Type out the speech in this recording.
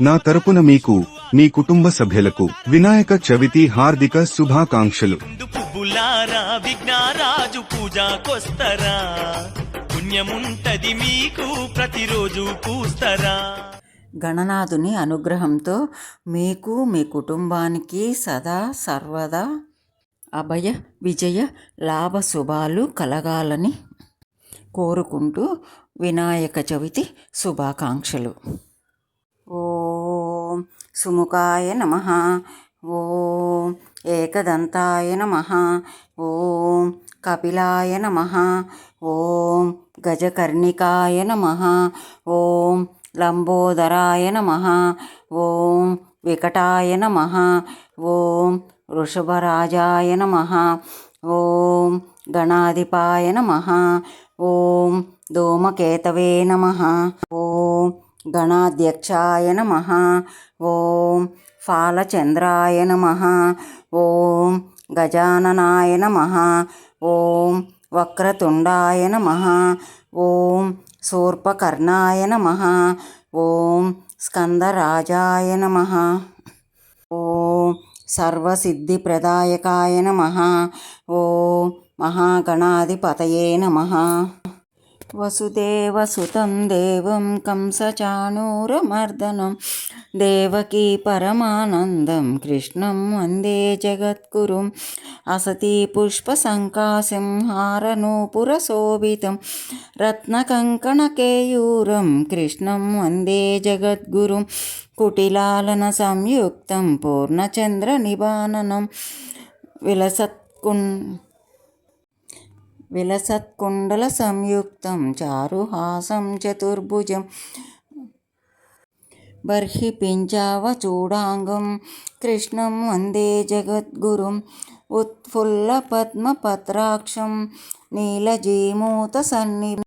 నా తరపున మీకు మీ కుటుంబ సభ్యులకు వినాయక చవితి హార్దిక శుభాకాంక్షలు. పువ్వులారా విఘ్నరాజు పూజకొస్తరా, పుణ్యముంటది మీకు ప్రతిరోజు పూస్తరా. గణనాథుని అనుగ్రహంతో మీకు మీ కుటుంబానికి సదా సర్వదా అభయ విజయ లాభ శుభాలు కలగాలని కోరుకుంటూ వినాయక చవితి శుభాకాంక్షలు. ఓం సుముఖాయ నమః. ఓం ఏకదంతాయ నమః. ఓం కపిలాయ నమః. ఓం గజకర్ణికాయ నమః. ఓం లంబోదరాయ నమః. ఓం వికటాయ నమః. ఓం వృషభరాజాయ నమః. ఓం గణాధిపాయ నమః. ఓం ధూమకేతవే నమః. ఓం గణాధ్యక్షాయ నమః. ఓం ఫాలచంద్రాయ నమః. ఓం గజాననాయ నమః. ఓం వక్రతుండాయ నమః. ఓం శూర్పకర్ణాయ నమః. ఓం స్కందరాజాయ నమః. ఓం సర్వసిద్ధిప్రదాయకాయ నమః. ఓం మహాగణాధిపతయే నమః. వసుదేవసుతం దేవం కంసచాణూరమర్దనం దేవకీ పరమానందం కృష్ణం వందే జగద్గురుం. అసతి పుష్పసంకాశం హారనూపురశోభితం రత్నకంకణకేయూరం కృష్ణం వందే జగద్గురుం. కుటిలాలన సంయుక్తం పూర్ణచంద్రనిబాననం విలసత్కుండల సంయుక్తం చారుహాసం చతుర్భుజం బర్హి పించావచూడాంగం కృష్ణం వందే జగద్గురుం. ఉత్ఫుల్లపద్మపత్రాక్షం నీలజీమూతసన్నిభం